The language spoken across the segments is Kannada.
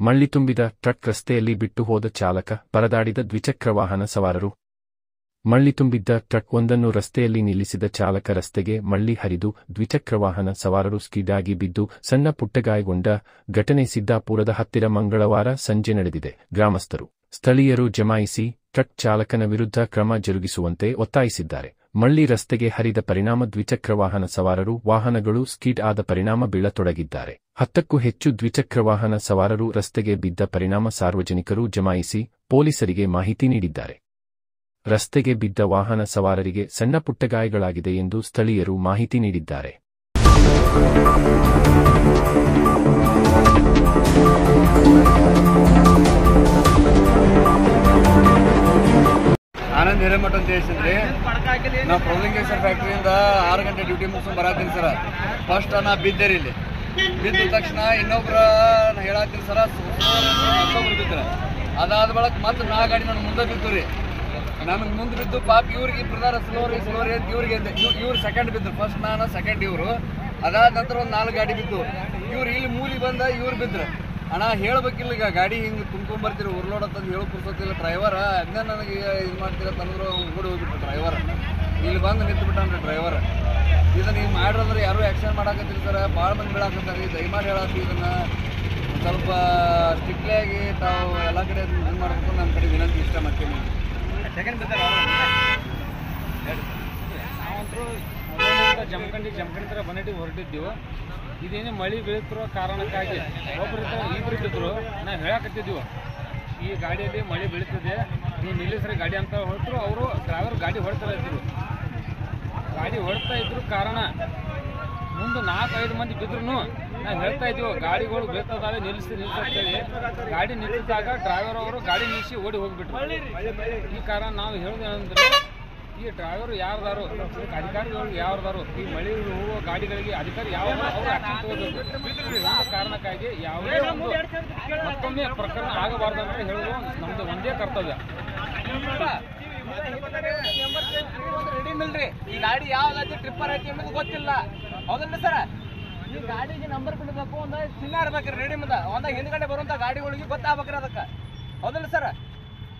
ಮಳ್ಳಿ ತುಂಬಿದ ಟ್ರಕ್ ರಸ್ತೆಯಲ್ಲಿ ಬಿಟ್ಟು ಹೋದ ಚಾಲಕ, ಪರದಾಡಿದ ದ್ವಿಚಕ್ರ ವಾಹನ ಸವಾರರು. ಮಳ್ಳಿ ತುಂಬಿದ್ದ ಟ್ರಕ್ ಒಂದನ್ನು ರಸ್ತೆಯಲ್ಲಿ ನಿಲ್ಲಿಸಿದ ಚಾಲಕ ರಸ್ತೆಗೆ ಮಳ್ಳಿ ಹರಿದು ದ್ವಿಚಕ್ರ ವಾಹನ ಸವಾರರು ಸ್ಕಿಡ್ ಆಗಿ ಬಿದ್ದು ಸಣ್ಣ ಪುಟ್ಟಗಾಯಗೊಂಡ ಘಟನೆ ಸಿದ್ದಾಪುರದ ಹತ್ತಿರ ಮಂಗಳವಾರ ಸಂಜೆ ನಡೆದಿದೆ. ಗ್ರಾಮಸ್ಥರು, ಸ್ಥಳೀಯರು ಜಮಾಯಿಸಿ ಟ್ರಕ್ ಚಾಲಕನ ವಿರುದ್ಧ ಕ್ರಮ ಜರುಗಿಸುವಂತೆ ಒತ್ತಾಯಿಸಿದ್ದಾರೆ. ಮಳ್ಳಿ ರಸ್ತೆಗೆ ಹರಿದ ಪರಿಣಾಮ ದ್ವಿಚಕ್ರ ವಾಹನ ಸವಾರರು ವಾಹನಗಳು ಸ್ಕಿಡ್ ಆದ ಪರಿಣಾಮ ಬೀಳತೊಡಗಿದ್ದಾರೆ. 10ಕ್ಕೂ ಹೆಚ್ಚು ದ್ವಿಚಕ್ರ ವಾಹನ ಸವಾರರು ರಸ್ತೆಗೆ ಬಿದ್ದ ಪರಿಣಾಮ ಸಾರ್ವಜನಿಕರು ಜಮಾಯಿಸಿ ಪೊಲೀಸರಿಗೆ ಮಾಹಿತಿ ನೀಡಿದ್ದಾರೆ. ರಸ್ತೆಗೆ ಬಿದ್ದ ವಾಹನ ಸವಾರರಿಗೆ ಸಣ್ಣ ಪುಟ್ಟ ಗಾಯಗಳಾಗಿದೆ ಎಂದು ಸ್ಥಳೀಯರು ಮಾಹಿತಿ ನೀಡಿದ್ದಾರೆ. ಆನಂದ್ ಹಿರೇಮಠ ಅಂತ ಹೇಳ್ಸಿದ್ರಿ. ನಾವು ಪ್ರೊಲಿಂಗೇಶ್ವರ ಫ್ಯಾಕ್ಟ್ರಿಯಿಂದ 6 ಗಂಟೆ ಡ್ಯೂಟಿ ಮುಗಿಸ್ಕೊಂಡು ಬರತ್ತೀನಿ ಸರ. ಫಸ್ಟ್ ನಾ ಬಿದ್ದೇರಿ, ಇಲ್ಲಿ ಬಿದ್ದ ತಕ್ಷಣ ಇನ್ನೊಬ್ರ ಹೇಳತ್ತೀನಿ ಸರ, ಇನ್ನೊಬ್ರು ಬಿದ್ರ. ಅದಾದ ಬಳಕ ಮತ್ತೆ 4 ಗಾಡಿ ನಾನು ಮುಂದೆ ಬಿದ್ದು ರೀ. ನನಗೆ ಮುಂದೆ ಬಿದ್ದು ಪಾಪ ಇವ್ರಿಗೆ ಪ್ರಧಾನ ಸ್ಲೋರಿ ಅಂತ ಇವ್ರಿಗೆ ಇವ್ರು ಸೆಕೆಂಡ್ ಬಿದ್ರು. ಫಸ್ಟ್ ನಾನು, ಸೆಕೆಂಡ್ ಇವರು. ಅದಾದ ನಂತರ ಒಂದು 4 ಗಾಡಿ ಬಿದ್ದು. ಇವ್ರು ಇಲ್ಲಿ ಮೂಲಿ ಬಂದ ಇವ್ರು ಬಿದ್ರು. ಅಣ್ಣ ಹೇಳ್ಬೇಕಿಲ್ಲ, ಈಗ ಗಾಡಿ ಹಿಂಗೆ ತುಂಬ್ಕೊಂಬರ್ತೀರಿ ಉರ್ಲೋಡತ್ತಂದು ಹೇಳೋ ಪುರ್ಸೋತಿಲ್ಲ ಡ್ರೈವರ. ಅದನ್ನ ನನಗೆ ಇದು ಮಾಡ್ತೀರತ್ತಂದ್ರು ಕೂಡ ಹೋಗ್ಬಿಟ್ಟು ಡ್ರೈವರ್ ಇಲ್ಲಿ ಬಂದು ನಿಂತು ಬಿಟ್ಟನ್ರಿ ಡ್ರೈವರ್. ಇದನ್ನ ಈಗ ಮಾಡಿರೋದ್ರೆ ಯಾರು ಆ್ಯಕ್ಷನ್ ಮಾಡಾಕತ್ತಿಲ್ಲ ಸರ್. ಭಾಳ ಮಂದಿ ಬೀಳಾಕತ್ತಾರೆ. ದಯಮಾಡಿ ಹೇಳತ್ತಿ ಇದನ್ನ ಸ್ವಲ್ಪ ಸ್ಟ್ರಿಕ್ಟ್ಲಿ ಆಗಿ ತಾವು ಎಲ್ಲ ಕಡೆ ಇದು ಮಾಡಬೇಕು ನಮ್ಮ ಕಡೆ ವಿನಂತಿ ಇಷ್ಟ ಮಾಡ್ತೀನಿ. ನಾವಂತರೂ ಜಮಖಂಡಿ ಥರ ಬಂದಿಟ್ಟು ಹೊರಟಿದ್ದೀವಿ. ಇದೇನೇ ಮಳೆ ಬೀಳ್ತಿರೋ ಕಾರಣಕ್ಕಾಗಿ ಇಬ್ಬರು ಬಿದ್ದರು. ನಾವು ಹೇಳಕತ್ತಿದ್ದೀವಿ, ಈ ಗಾಡಿಯಲ್ಲಿ ಮಳೆ ಬೀಳ್ತದೆ, ನೀವು ನಿಲ್ಲಿಸ್ರಿ ಗಾಡಿ ಅಂತ ಹೊರಟರು. ಅವರು ಡ್ರೈವರ್ ಗಾಡಿ ಹೊಡ್ತಾ ಇದ್ರು ಕಾರಣ ಮುಂದೆ 4-5 ಮಂದಿ ಬಿದ್ರು. ನಾವು ಹೇಳ್ತಾ ಇದ್ದೀವಿ, ಗಾಡಿಗಳು ಬೀಳ್ತದಾವೆ, ನಿಲ್ಲಿಸ್ತೇಳಿ. ಗಾಡಿ ನಿಲ್ಲಿಸಿದಾಗ ಡ್ರೈವರ್ ಅವರು ಗಾಡಿ ನಿಲ್ಲಿಸಿ ಓಡಿ ಹೋಗಿಬಿಟ್ರು. ಈ ಕಾರಣ ನಾವು ಹೇಳೋದೇನೆಂದರೆ, ಈ ಡ್ರೈವರು ಯಾರ್ದಾರು, ಅಧಿಕಾರಿಗಳು ಯಾರ್ದಾರು, ಈ ಮಳೆ ಹೋಗುವ ಗಾಡಿಗಳಿಗೆ ಅಧಿಕಾರಿ ಯಾವ್ದಾರು ಅವರು ಆಕ್ಷನ್ ತಗೋಬೇಕು. ಒಂದು ಕಾರಣಕ್ಕಾಗಿ ಯಾವುದೇ ಒಂದು ಮತ್ತೊಮ್ಮೆ ಪ್ರಕರಣ ಆಗಬಾರ್ದು ಅಂತ ಹೇಳೋದು ನಮ್ದು ಒಂದೇ ಕರ್ತವ್ಯ. ರೆಡಿ ಮಿಲ್ರಿ, ಈ ಗಾಡಿ ಯಾವ್ದಾಯ್ತು ಟ್ರಿಪ್ಪರ್ ಐತಿ ಅನ್ನೋದು ಗೊತ್ತಿಲ್ಲ. ಹೌದಲ್ಲ ಸರ? ಈ ಗಾಡಿಗೆ ನಂಬರ್ ಬಿಡಬೇಕು, ಒಂದು ಚಿನ್ನ ಇರ್ಬೇಕ್ರಿ ರೆಡಿ ಮುಂದೆ. ಒಂದ ಹಿಂದ್ಗಡೆ ಬರುವಂತ ಗಾಡಿಗಳಿಗೆ ಗೊತ್ತಾಗ್ಬೇಕ್ರಿ ಅದಕ್ಕೆ. ಹೌದಲ್ಲ ಸರ್?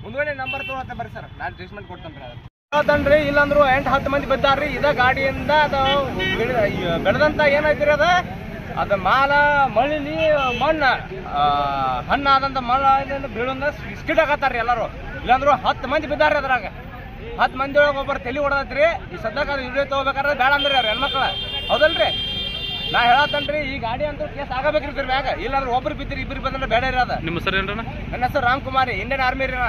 ಮುಂದ್ಗಡೆ ನಂಬರ್ ತಗೊಳತ್ತೆ ಬರ್ರಿ ಸರ್, ನಾನು ಟ್ರೀಟ್ಮೆಂಟ್ ಕೊಡ್ತೇನೆ ರೀ. ಅದನ್ರಿ ಇಲ್ಲಂದ್ರು 8-10 ಮಂದಿ ಬಿದ್ದಾರ್ರಿ. ಇದ ಗಾಡಿಯಿಂದ ಅದು ಬೆಳೆದಂತ ಏನೈತಿರಿ, ಅದ ಮಾಲ ಮಳಿಲಿ ಮಣ್ಣ ಹಣ್ಣಾದಂತ ಮಳ ಬೀಳಂದ ಸ್ಕಿಡ್ ಆಗತ್ತಾರ್ರಿ ಎಲ್ಲರೂ. ಇಲ್ಲಾಂದ್ರು 10 ಮಂದಿ ಬಿದ್ದಾರ್ರಿ. ಅದ್ರಾಗ 10 ಮಂದಿ ಒಳಗೆ ಒಬ್ಬರು ತಲೆ ಹೊಡೆದತ್ರಿ. ಈ ಸದ್ಯಕ್ಕೆ ಅದು ವಿಡಿಯೋ ತಗೋಬೇಕಾದ್ರೆ ಬೇಡ ಅಂದ್ರಿ ಅವ್ರು ಹೆಣ್ಮಕ್ಳ. ಹೌದಲ್ರಿ? ನಾ ಹೇಳತ್ತನ್ರಿ, ಈ ಗಾಡಿ ಅಂತೂ ಕೇಸ್ ಆಗಬೇಕ್ರಿ ಇದ್ರ ಮ್ಯಾಗ. ಇಲ್ಲಾಂದ್ರೆ ಒಬ್ರು ಬಿದ್ದಿರಿ, ಇಬ್ಬರು ಬಂದ್ರೆ ಬೇಡ ಇರೋದ. ನಿಮ್ಮ ಹೆಸರು ಏನ್ರ? ನನ್ನ ಹೆಸರು ರಾಮ್ ಕುಮಾರಿ, ಇಂಡಿಯನ್ ಆರ್ಮಿ ರೀ.